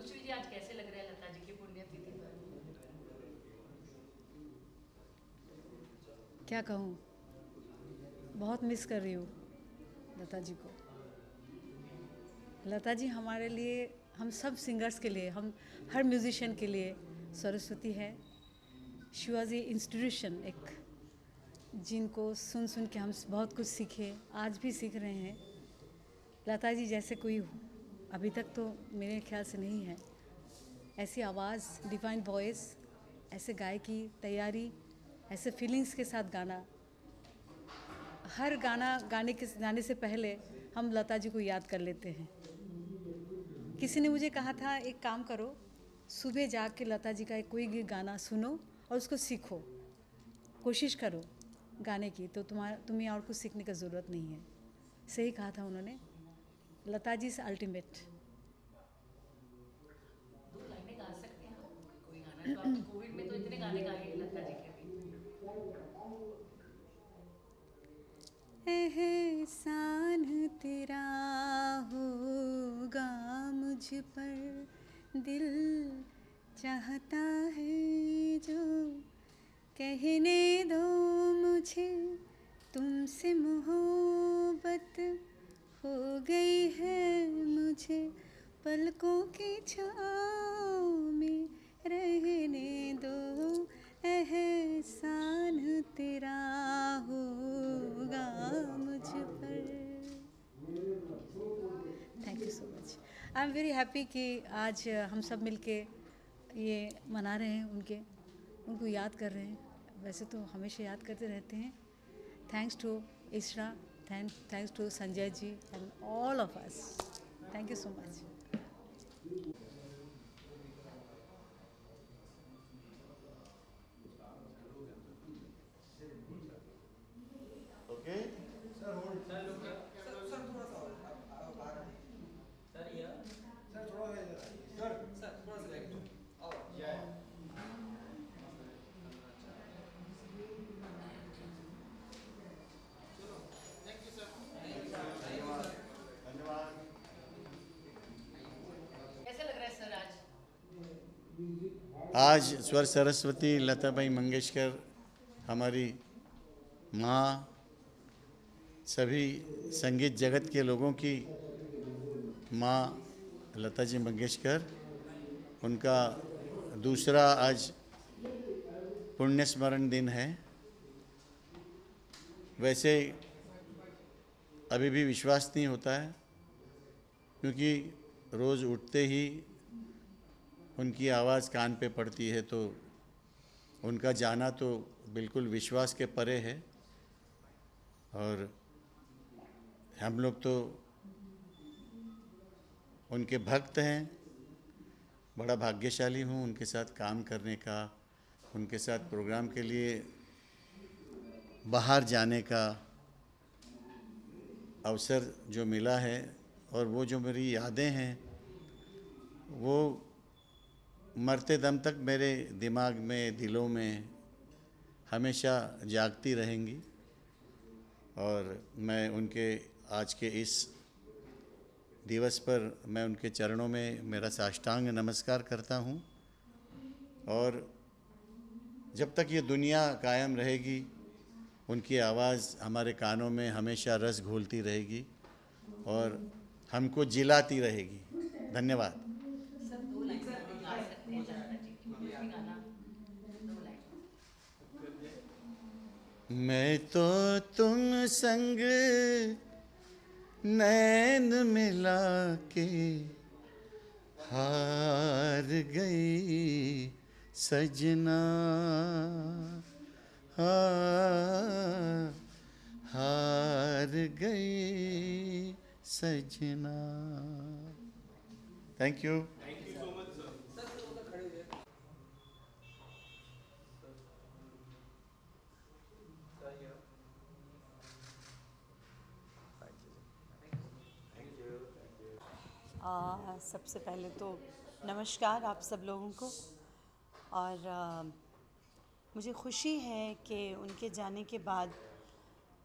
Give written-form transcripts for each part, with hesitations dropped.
मधुश्री जी, आज कैसे लग रहा है लता जी की पुण्यतिथि पर? क्या कहूँ, बहुत मिस कर रही हूँ लता जी को। लता जी हमारे लिए, हम सब सिंगर्स के लिए, हम हर म्यूज़िशियन के लिए सरस्वती है। शी वॉज ए इंस्टीट्यूशन, एक जिनको सुन सुन के हम बहुत कुछ सीखे, आज भी सीख रहे हैं। लता जी जैसे कोई अभी तक तो मेरे ख्याल से नहीं है। ऐसी आवाज़, डिवाइन वॉइस, ऐसे गायकी तैयारी, ऐसे फीलिंग्स के साथ गाना। हर गाना गाने से पहले हम लता जी को याद कर लेते हैं। किसी ने मुझे कहा था, एक काम करो, सुबह जाग के लता जी का एक कोई गाना सुनो और उसको सीखो, कोशिश करो गाने की, तो तुम्हें और कुछ सीखने की ज़रूरत नहीं है। सही कहा था उन्होंने। लता जी से अल्टीमेट। दो लाइनें गा सकते हैं आप? कोई गाना जो आपने कोविड में तो इतने गाने गाए हैं लता जी के भी। एहसान तेरा होगा मुझ पर, दिल चाहता है जो कहने दो मुझे, तुमसे मोहब्बत हो गई है मुझे, पलकों की छाँव में रहने दो, एहसान तेरा होगा मुझ पर। Thank you so much. I am very happy कि आज हम सब मिलके ये मना रहे हैं, उनको याद कर रहे हैं। वैसे तो हमेशा याद करते रहते हैं। Thanks to Ishra, thanks to Sanjay ji and all of us. Thank you so much. Okay. धन्यवाद। कैसे लग रहा है सर आज? आज स्वर सरस्वती लताबाई मंगेशकर, हमारी माँ, सभी संगीत जगत के लोगों की माँ लता जी मंगेशकर, उनका दूसरा आज पुण्य स्मरण दिन है। वैसे अभी भी विश्वास नहीं होता है, क्योंकि रोज़ उठते ही उनकी आवाज़ कान पे पड़ती है, तो उनका जाना तो बिल्कुल विश्वास के परे है। और हम लोग तो उनके भक्त हैं। बड़ा भाग्यशाली हूँ उनके साथ काम करने का, उनके साथ प्रोग्राम के लिए बाहर जाने का अवसर जो मिला है। और वो जो मेरी यादें हैं, वो मरते दम तक मेरे दिमाग में, दिलों में हमेशा जागती रहेंगी। और मैं उनके आज के इस दिवस पर मैं उनके चरणों में मेरा साष्टांग नमस्कार करता हूँ। और जब तक ये दुनिया कायम रहेगी, उनकी आवाज़ हमारे कानों में हमेशा रस घोलती रहेगी और हमको जिलाती रहेगी। धन्यवाद। सर, दो लाइनें गा सकते हैं लता जी की, कोई भी गाना, दो लाइन। मैं तो तुम संग नैन मिला के हार गई सजना, हाँ, हार गई सजना। Thank you. सबसे पहले तो नमस्कार आप सब लोगों को। और मुझे खुशी है कि उनके जाने के बाद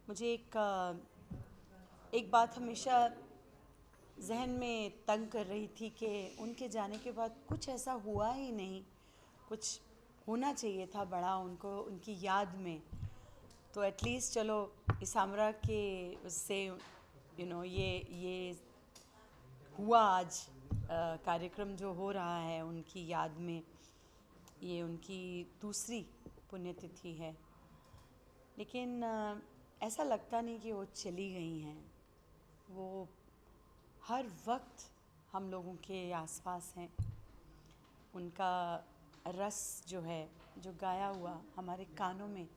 मुझे एक बात हमेशा जहन में तंग कर रही थी कि उनके जाने के बाद कुछ ऐसा हुआ ही नहीं, कुछ होना चाहिए था बड़ा उनको उनकी याद में। तो एटलीस्ट चलो इसामरा के उससे ये हुआ आज कार्यक्रम जो हो रहा है उनकी याद में, ये उनकी दूसरी पुण्यतिथि है। लेकिन ऐसा लगता नहीं कि वो चली गई हैं, वो हर वक्त हम लोगों के आसपास हैं। उनका रस जो है, जो गाया हुआ हमारे कानों में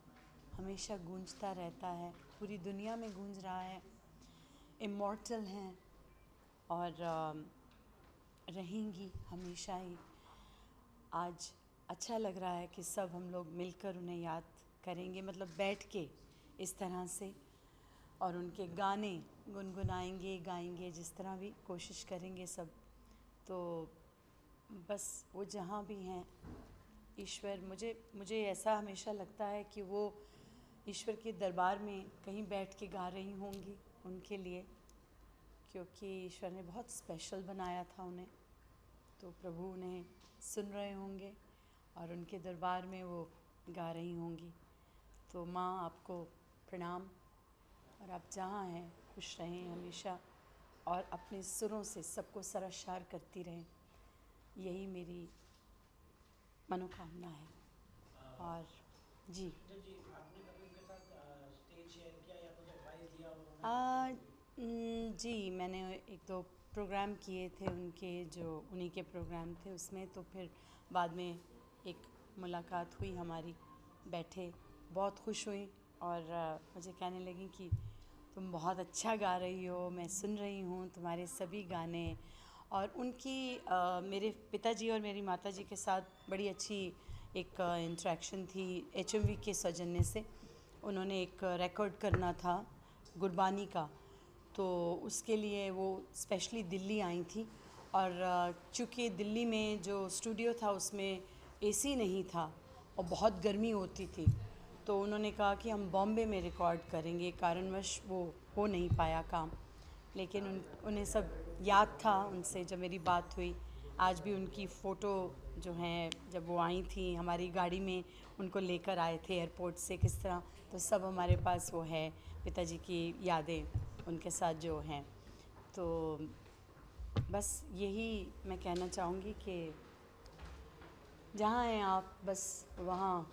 हमेशा गूंजता रहता है, पूरी दुनिया में गूंज रहा है। इमॉर्टल हैं और रहेंगी हमेशा ही। आज अच्छा लग रहा है कि सब हम लोग मिलकर उन्हें याद करेंगे, मतलब बैठ के इस तरह से, और उनके गाने गुनगुनाएंगे, गाएंगे, जिस तरह भी कोशिश करेंगे सब। तो बस वो जहाँ भी हैं, ईश्वर, मुझे ऐसा हमेशा लगता है कि वो ईश्वर के दरबार में कहीं बैठ के गा रही होंगी उनके लिए, क्योंकि ईश्वर ने बहुत स्पेशल बनाया था उन्हें। तो प्रभु उन्हें सुन रहे होंगे और उनके दरबार में वो गा रही होंगी। तो माँ आपको प्रणाम, और आप जहाँ हैं खुश रहें हमेशा, और अपने सुरों से सबको सरशार करती रहें, यही मेरी मनोकामना है। और जी जी मैंने एक दो प्रोग्राम किए थे उनके, जो उन्हीं के प्रोग्राम थे उसमें। तो फिर बाद में एक मुलाकात हुई हमारी, बैठे, बहुत खुश हुई और मुझे कहने लगी कि तुम बहुत अच्छा गा रही हो, मैं सुन रही हूँ तुम्हारे सभी गाने। और उनकी मेरे पिताजी और मेरी माताजी के साथ बड़ी अच्छी एक इंटरेक्शन थी HMV के सौजन्य से। उन्होंने एक रिकॉर्ड करना था गुरबानी का, तो उसके लिए वो स्पेशली दिल्ली आई थी। और चूँकि दिल्ली में जो स्टूडियो था उसमें AC नहीं था और बहुत गर्मी होती थी, तो उन्होंने कहा कि हम बॉम्बे में रिकॉर्ड करेंगे। कारणवश वो हो नहीं पाया काम, लेकिन उन्हें सब याद था उनसे जब मेरी बात हुई। आज भी उनकी फ़ोटो जो हैं, जब वो आई थी हमारी गाड़ी में, उनको लेकर आए थे एयरपोर्ट से किस तरह, तो सब हमारे पास वो है, पिताजी की यादें उनके साथ जो हैं। तो बस यही मैं कहना चाहूँगी कि जहाँ हैं आप, बस वहाँ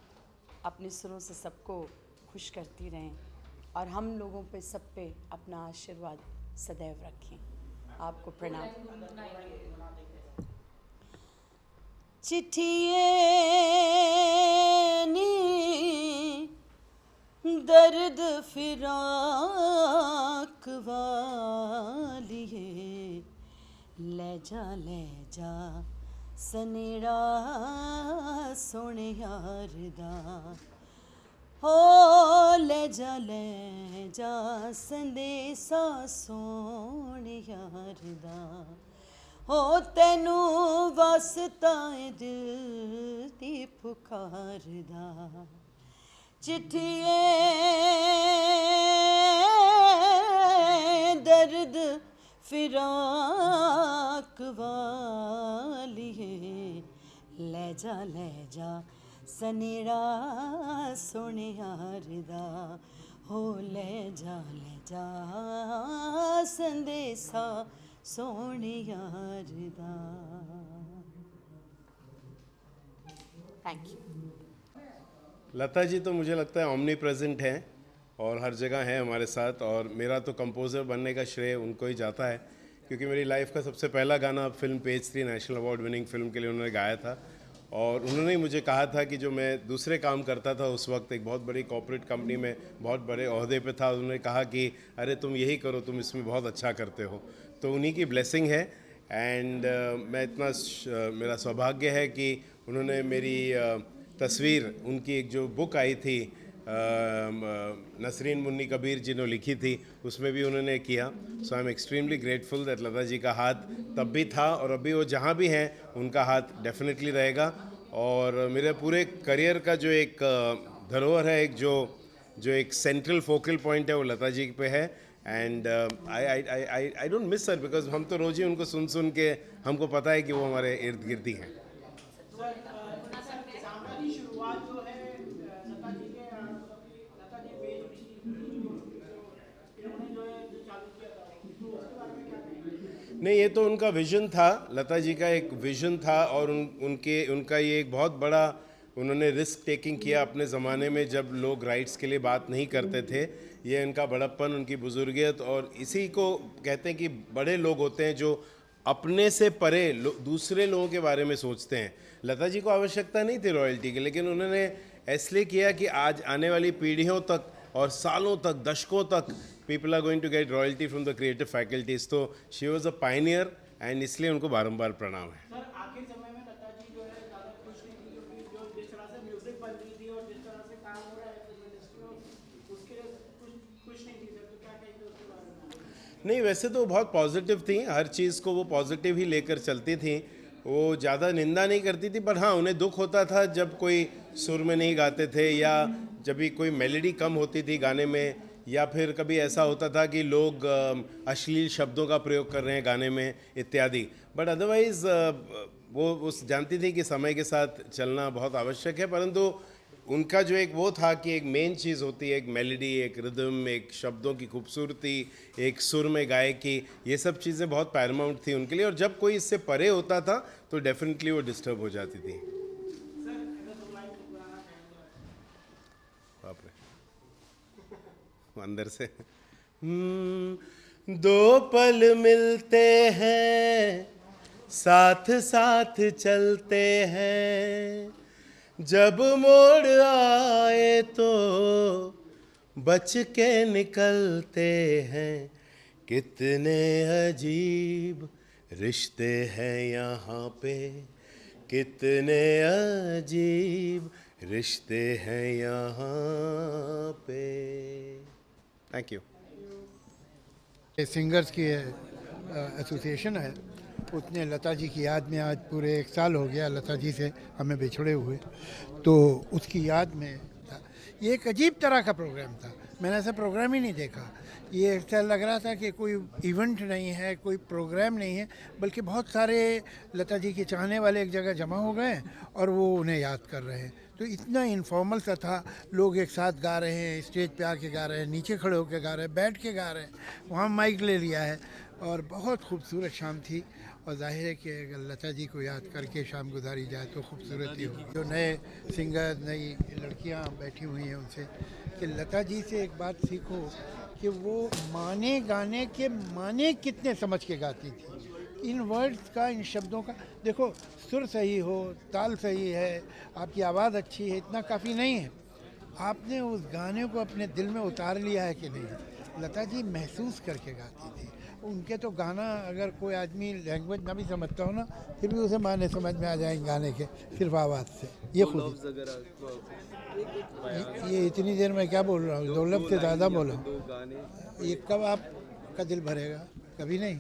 अपने सुरों से सबको खुश करती रहें, और हम लोगों पे, सब पे अपना आशीर्वाद सदैव रखें। आपको प्रणाम। चिट्ठिए नी दर्द फिराक वालिए, ले जा सनेड़ा सोने यार दा, हो ले जा संदेसा सोने यार दा, हो तेनू वास्ता दिल दी पुकार दा। चिट्ठिए दर्द फिराक वालिए, ले जा सनेड़ा सोने यार दा, हो ले जा संदेसा सोने यार दा। Thank you. लता जी तो मुझे लगता है ओमनी प्रेजेंट हैं और हर जगह हैं हमारे साथ, और मेरा तो कंपोज़र बनने का श्रेय उनको ही जाता है, क्योंकि मेरी लाइफ का सबसे पहला गाना film page 3 national award winning film के लिए उन्होंने गाया था। और उन्होंने ही मुझे कहा था कि जो मैं दूसरे काम करता था उस वक्त एक बहुत बड़ी कॉर्पोरेट कंपनी में बहुत बड़े ओहदे पे था, उन्होंने कहा कि अरे तुम यही करो, तुम इसमें बहुत अच्छा करते हो। तो उन्हीं की ब्लेसिंग है। एंड मैं इतना मेरा सौभाग्य है कि उन्होंने मेरी तस्वीर, उनकी एक जो बुक आई थी नसरीन मुन्नी कबीर जी ने लिखी थी, उसमें भी उन्होंने किया। So I am extremely grateful that Lata ji का हाथ तब भी था और अभी वो जहाँ भी हैं उनका हाथ डेफिनेटली रहेगा। और मेरे पूरे करियर का जो एक धरोहर है, एक जो एक सेंट्रल फोकल पॉइंट है, वो लता जी पे है। And I don't miss her because हम तो रोज ही उनको सुन सुन के हमको पता है कि वो हमारे इर्द गिर्द ही हैं। नहीं, ये तो उनका विजन था, लता जी का एक विजन था, और उनका ये एक बहुत बड़ा उन्होंने रिस्क टेकिंग किया अपने ज़माने में जब लोग राइट्स के लिए बात नहीं करते थे। ये उनका बड़प्पन, उनकी बुजुर्गियत, और इसी को कहते हैं कि बड़े लोग होते हैं जो अपने से परे दूसरे लोगों के बारे में सोचते हैं। लता जी को आवश्यकता नहीं थी रॉयल्टी की, लेकिन उन्होंने इसलिए किया कि आज आने वाली पीढ़ियों तक और सालों तक, दशकों तक people are going to get royalty from the creative faculties. तो she was a pioneer and इसलिए उनको बारंबार प्रणाम है। सर, आखिर समय में लता जी जो है ज़्यादा खुश नहीं थी, क्योंकि जो जिस तरह से म्यूजिक बन रही थी और जिस तरह से काम हो रहा है फिल्म इंडस्ट्री में, उसके लिए खुश नहीं थी सर। तो क्या कहेंगे उसके बारे में? नहीं, वैसे तो बहुत पॉजिटिव थी, हर चीज़ को वो पॉजिटिव ही लेकर चलती थी। वो ज़्यादा निंदा नहीं करती थी, पर हाँ उन्हें दुख होता था जब कोई सुर में नहीं गाते थे, या जब भी कोई मेलोडी कम होती थी गाने में, या फिर कभी ऐसा होता था कि लोग अश्लील शब्दों का प्रयोग कर रहे हैं गाने में इत्यादि। बट अदरवाइज़ वो उस जानती थी कि समय के साथ चलना बहुत आवश्यक है, परंतु उनका जो एक वो था कि एक मेन चीज़ होती है, एक मेलोडी, एक रिदम, एक शब्दों की खूबसूरती, एक सुर में गायकी, ये सब चीज़ें बहुत पैरामाउंट थी उनके लिए। और जब कोई इससे परे होता था तो डेफिनेटली वो डिस्टर्ब हो जाती थी। बाप रे, अंदर से दो पल मिलते हैं, साथ साथ चलते हैं, जब मोड़ आए तो बच के निकलते हैं, कितने अजीब रिश्ते हैं यहाँ पे, कितने अजीब रिश्ते हैं यहाँ पे। Thank you. सिंगर्स की एसोसिएशन है, उसने लता जी की याद में, आज पूरे 1 साल हो गया लता जी से हमें बिछड़े हुए, तो उसकी याद में था। ये एक अजीब तरह का प्रोग्राम था, मैंने ऐसा प्रोग्राम ही नहीं देखा। ये ऐसा लग रहा था कि कोई इवेंट नहीं है, कोई प्रोग्राम नहीं है, बल्कि बहुत सारे लता जी के चाहने वाले एक जगह जमा हो गए और वो उन्हें याद कर रहे हैं। तो इतना इनफॉर्मल सा था, लोग एक साथ गा रहे हैं, स्टेज पे आके गा रहे हैं, नीचे खड़े होकर गा रहे हैं, बैठ के गा रहे हैं, वहाँ माइक ले लिया है, और बहुत खूबसूरत शाम थी। और जाहिर है कि अगर लता जी को याद करके शाम गुजारी जाए तो खूबसूरत ही होगी। जो नए सिंगर, नई लड़कियाँ बैठी हुई हैं, उनसे कि लता जी से एक बात सीखो कि वो माने गाने के माने कितने समझ के गाती थी। इन वर्ड्स का, इन शब्दों का, देखो सुर सही हो, ताल सही है, आपकी आवाज़ अच्छी है, इतना काफ़ी नहीं है, आपने उस गाने को अपने दिल में उतार लिया है कि नहीं। लता जी महसूस करके गाती थी। उनके तो गाना अगर कोई आदमी लैंग्वेज ना भी समझता हो ना, फिर भी उसे माने समझ में आ जाएंगे गाने के, सिर्फ आवाज़ से। ये खुद ये इतनी देर में क्या बोल रहा हूँ, 2 लफ्ज़ से ज़्यादा बोला। ये कब आपका दिल भरेगा? कभी नहीं।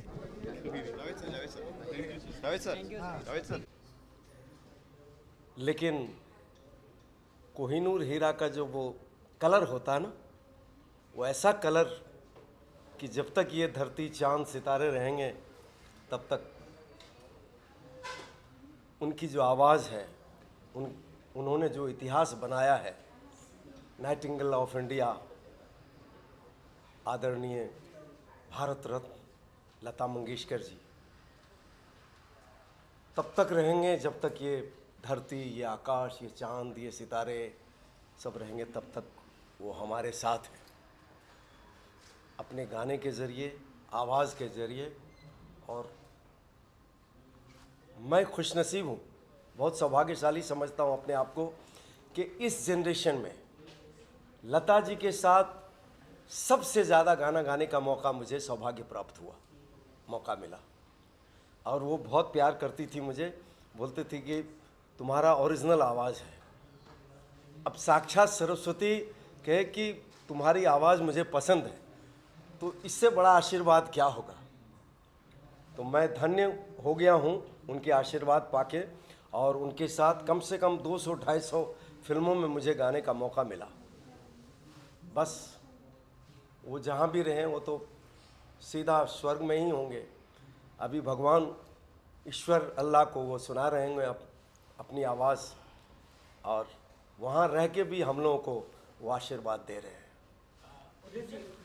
लेकिन कोहिनूर हीरा का जो वो कलर होता है ना, वो ऐसा कलर कि जब तक ये धरती, चांद, सितारे रहेंगे तब तक उनकी जो आवाज़ है, उन्होंने जो इतिहास बनाया है, नाइटिंगेल ऑफ इंडिया, आदरणीय भारत रत्न लता मंगेशकर जी, तब तक रहेंगे जब तक ये धरती, ये आकाश, ये चांद, ये सितारे सब रहेंगे, तब तक वो हमारे साथ हैं। अपने गाने के ज़रिए, आवाज़ के ज़रिए। और मैं खुशनसीब हूँ, बहुत सौभाग्यशाली समझता हूँ अपने आप को कि इस जनरेशन में लता जी के साथ सबसे ज़्यादा गाना गाने का मौका मुझे सौभाग्य प्राप्त हुआ, मौका मिला। और वो बहुत प्यार करती थी मुझे, बोलती थी कि तुम्हारा ओरिजिनल आवाज़ है। अब साक्षात सरस्वती कहे कि तुम्हारी आवाज़ मुझे पसंद है, तो इससे बड़ा आशीर्वाद क्या होगा। तो मैं धन्य हो गया हूँ उनके आशीर्वाद पाके, और उनके साथ कम से कम 200-250 फिल्मों में मुझे गाने का मौका मिला। बस वो जहाँ भी रहें, वो तो सीधा स्वर्ग में ही होंगे। अभी भगवान ईश्वर अल्लाह को वो सुना रहे होंगे अपनी आवाज़, और वहाँ रह के भी हम लोगों को वो आशीर्वाद दे रहे हैं।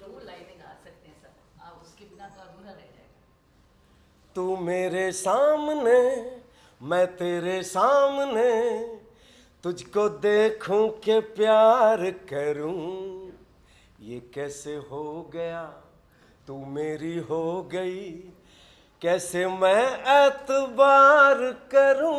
दो लाइनें गा सकते हैं सर, आप उसके बिना तो अधूरा रह जाएगा। तू मेरे सामने मैं तेरे सामने, तुझको देखूं के प्यार करूं, ये कैसे हो गया तू मेरी हो गई, कैसे मैं एतबार करूं।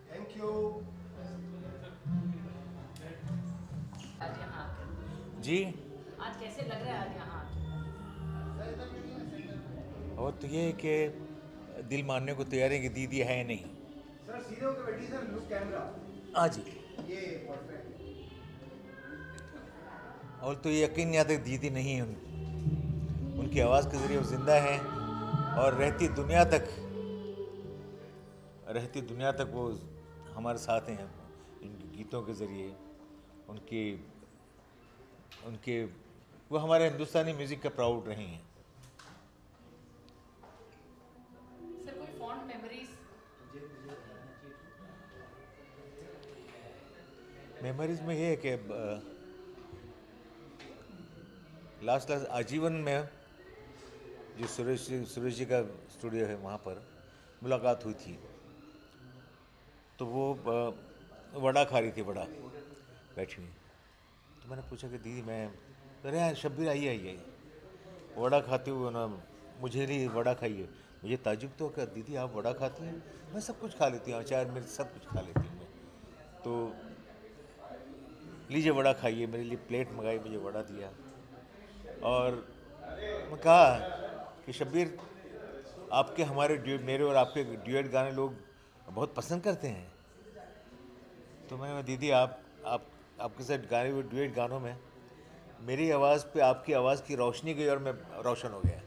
थैंक यू आज यहाँ आकर जी। आज कैसे लग रहा है आज यहाँ आकर? और तो ये है कि दिल मानने को तैयार है कि दीदी है नहीं। सर सीधे होकर बैठी सर, लुक कैमरा, हाँ जी। ये परफेक्ट। और तो ये यकीन नहीं आता कि दीदी नहीं है। उनकी आवाज़ के ज़रिए वो ज़िंदा है और रहती दुनिया तक वो हमारे साथ हैं। इनके गीतों के ज़रिए उनके वो हमारे हिंदुस्तानी म्यूज़िक का प्राउड रही हैं। सर कोई फॉन्ड मेमोरीज? मेमोरीज में ये है कि लास्ट आजीवन में जो सुरेश जी का स्टूडियो है वहाँ पर मुलाकात हुई थी, तो वो वड़ा खा रही थी, वड़ा बैठी हुई। तो मैंने पूछा कि दीदी मैं, अरे यार शब्बीर आइए वड़ा खाते हुए ना, मुझे नहीं वड़ा खाइए। मुझे ताजुब तो क्या दीदी आप वड़ा खाती हैं? मैं सब कुछ खा लेती हूँ, अचार मिर्च सब कुछ खा लेती हूँ मैं। तो लीजिए वड़ा खाइए, मेरे लिए प्लेट मंगाई, मुझे वड़ा दिया। और मैं कहा कि शब्बीर आपके मेरे और आपके ड्यूएट गाने लोग बहुत पसंद करते हैं। तो मैंने कहा दीदी आपके साथ गाने हुए ड्यूएट गानों में मेरी आवाज़ पे आपकी आवाज़ की रोशनी गई और मैं रोशन हो गया।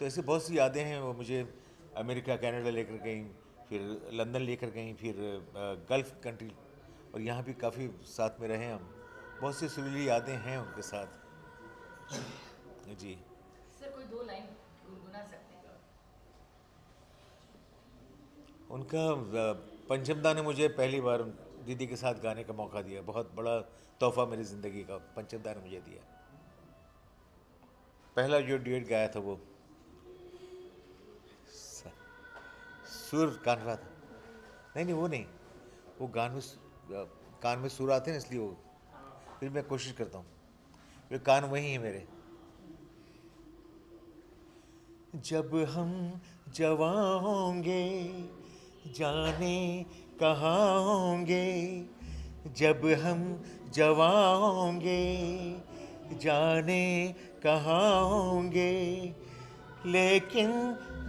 तो ऐसी बहुत सी यादें हैं। वो मुझे अमेरिका कनाडा लेकर गई, फिर लंदन लेकर गई, फिर गल्फ़ कंट्री, और यहाँ भी काफ़ी साथ में रहे हम। बहुत सी सुरीली यादें हैं उनके साथ जी। सर कोई दो लाइन गुनगुना सकते हैं? उनका पंचमदा ने मुझे पहली बार दीदी के साथ गाने का मौका दिया। बहुत बड़ा तोहफा मेरी ज़िंदगी का पंचमदा ने मुझे दिया। पहला जो ड्यूएट गाया था वो सुर कान रहा था। नहीं वो नहीं, वो कान में सुर आते हैं इसलिए वो, फिर मैं कोशिश करता हूँ, वे कान वही है मेरे। जब हम जवां होंगे जाने कहाँ होंगे, जब हम जवां होंगे जाने कहाँ होंगे, लेकिन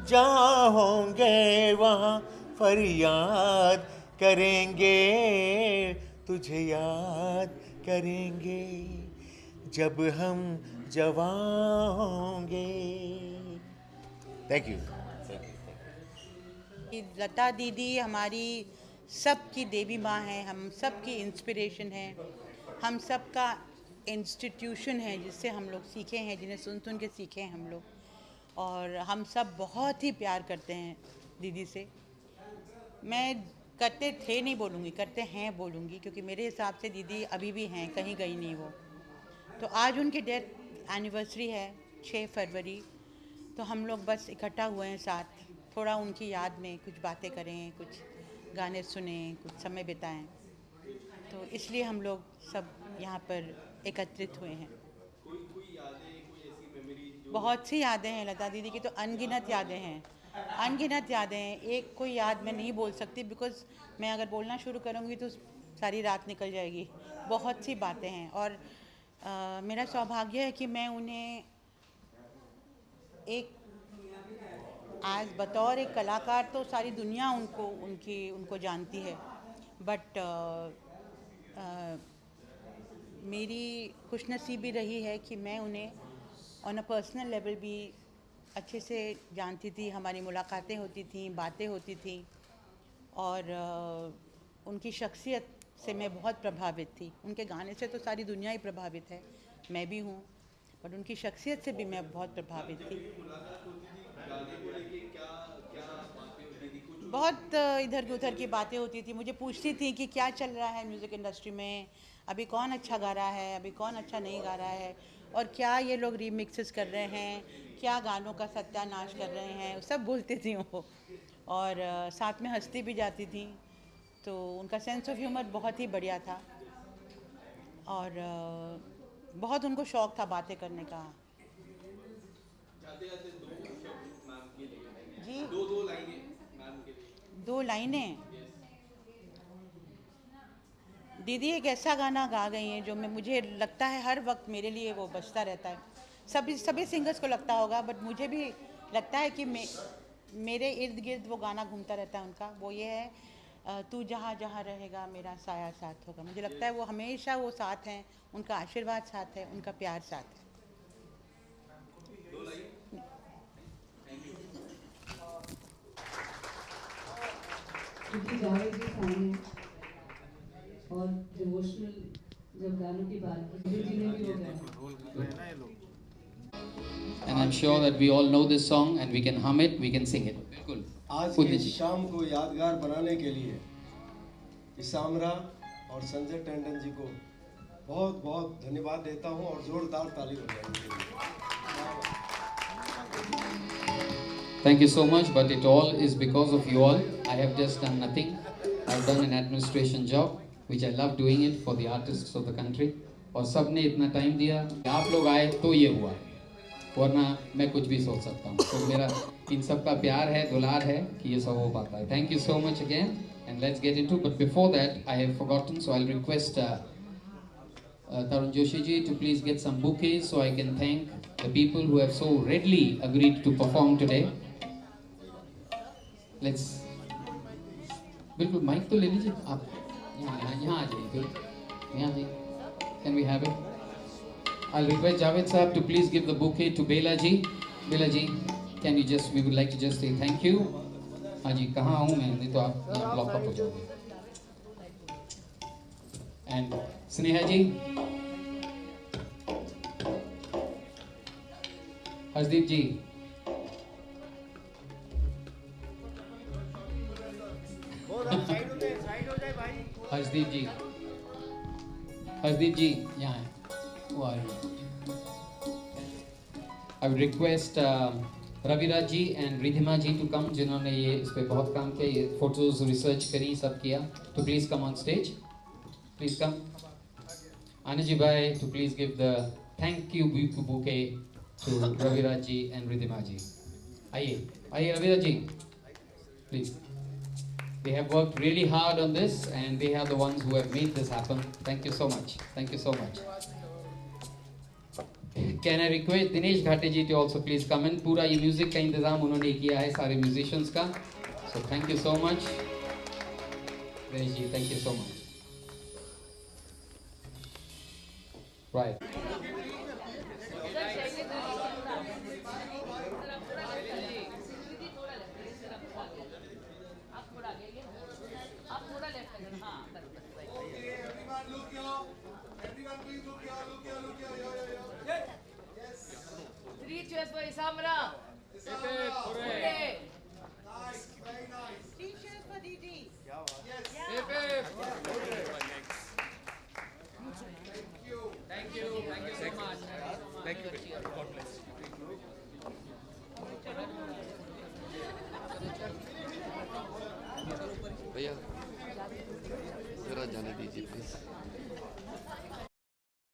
जहाँ होंगे वहाँ फरियाद करेंगे, तुझे याद करेंगे जब हम जवां होंगे। Thank you. लता दीदी हमारी सबकी देवी माँ है, हम सबकी इंस्पिरेशन है, हम सबका इंस्टीट्यूशन है जिससे हम लोग सीखे हैं, जिन्हें सुन सुन के सीखे हैं हम लोग। और हम सब बहुत ही प्यार करते हैं दीदी से। मैं करते थे नहीं बोलूँगी, करते हैं बोलूँगी, क्योंकि मेरे हिसाब से दीदी अभी भी हैं, कहीं गई नहीं वो। तो आज उनकी डेथ एनिवर्सरी है 6 फरवरी, तो हम लोग बस इकट्ठा हुए हैं साथ, थोड़ा उनकी याद में कुछ बातें करें, कुछ गाने सुने, कुछ समय बिताएं। तो इसलिए हम लोग सब यहाँ पर एकत्रित हुए हैं। बहुत सी यादें हैं लता दीदी की, तो अनगिनत यादें हैं, अनगिनत यादें हैं। एक कोई याद मैं नहीं बोल सकती, बिकॉज़ मैं अगर बोलना शुरू करूँगी तो सारी रात निकल जाएगी। बहुत सी बातें हैं और मेरा सौभाग्य है कि मैं उन्हें एक एज बतौर एक कलाकार तो सारी दुनिया उनको जानती है, बट मेरी खुशनसीबी रही है कि मैं उन्हें ऑन अ पर्सनल लेवल भी अच्छे से जानती थी। हमारी मुलाकातें होती थी, बातें होती थी, और उनकी शख्सियत से मैं बहुत प्रभावित थी। उनके गाने से तो सारी दुनिया ही प्रभावित है, मैं भी हूँ, बट उनकी शख्सियत से भी मैं बहुत प्रभावित थी। बहुत इधर की उधर की बातें होती थी। मुझे पूछती थी कि क्या चल रहा है म्यूज़िक इंडस्ट्री में, अभी कौन अच्छा गा रहा है, अभी कौन अच्छा नहीं गा रहा है, और क्या ये लोग रीमिक्सेस कर रहे हैं, क्या गानों का सत्यानाश कर रहे हैं, सब बोलती थी वो, और साथ में हंसती भी जाती थी। तो उनका सेंस ऑफ ह्यूमर बहुत ही बढ़िया था, और बहुत उनको शौक़ था बातें करने का। जी, दो लाइनें। दीदी एक ऐसा गाना गा गई हैं जो मुझे लगता है हर वक्त मेरे लिए वो बजता रहता है। सभी सिंगर्स को लगता होगा, बट मुझे भी लगता है कि मेरे इर्द गिर्द वो गाना घूमता रहता है उनका। वो ये है, तू जहाँ जहाँ रहेगा मेरा साया साथ होगा। मुझे लगता है वो हमेशा वो साथ हैं, उनका आशीर्वाद साथ है, उनका प्यार साथ है। क्योंकि जावेद जी सामने और डिवोशनल जब गानों की बात की जी ने भी हो गया। And I'm sure that we all know this song and we can hum it, we can sing it. बिल्कुल। आज की शाम को यादगार बनाने के लिए इसामरा और संजय टंडन जी को बहुत बहुत धन्यवाद देता हूं, और जोरदार ताली बजाएंगे। Thank you so much, but it all is because of you all. I have just done nothing. I've done an administration job, which I love doing it for the artists of the country. और सब ने इतना time दिया, आप लोग आए तो ये हुआ, वरना मैं कुछ भी सोच सकता हूँ। तो मेरा इन सब का प्यार है, दुलार है कि ये सब हो पाता है। Thank you so much again, and let's get into. But before that, I have forgotten, so I'll request Tarun Joshi ji to please get some bouquets so I can thank the people who have so readily agreed to perform today. Let's बिल्कुल mic तो ले लीजिए आप, यहाँ आ जाइए, फिर यहाँ आइए। Can we have it? I'll request Javed Sahab to please give the bouquet to Bela ji. Bela ji, can you just, we would like to just say thank you. हाँ जी, कहाँ हूँ मैं, नहीं तो आप यहाँ ब्लॉक अप हो जाओगे। And Sneha ji, हर्षदीप जी, हर्षदीप जी, हर्षदीप जी यहाँ है, वो आ रही है। I would request Raviraj ji and Ridhima ji to come, जिन्होंने ये इस पे बहुत काम किया, ये फोटोज रिसर्च करी, सब किया, तो please come on stage, please come. Anand ji भाई to please give the thank you bouquet to Raviraj ji and Ridhima ji. आइए आइए Raviraj ji, please. They have worked really hard on this and they are the ones who have made this happen. Thank you so much. Thank you so much. Can I request Dinesh Ghate ji to also please come in? पूरा ये music का इंतजाम उन्होंने किया है सारे musicians का. So thank you so much. Dinesh ji, thank you so much. Right. Three cheers for Isamra. Hooray! Nice, very nice. 3 cheers for Didi. Yes. Thank you so much. Thank you. God bless. भैया जरा जाने दीजिए please.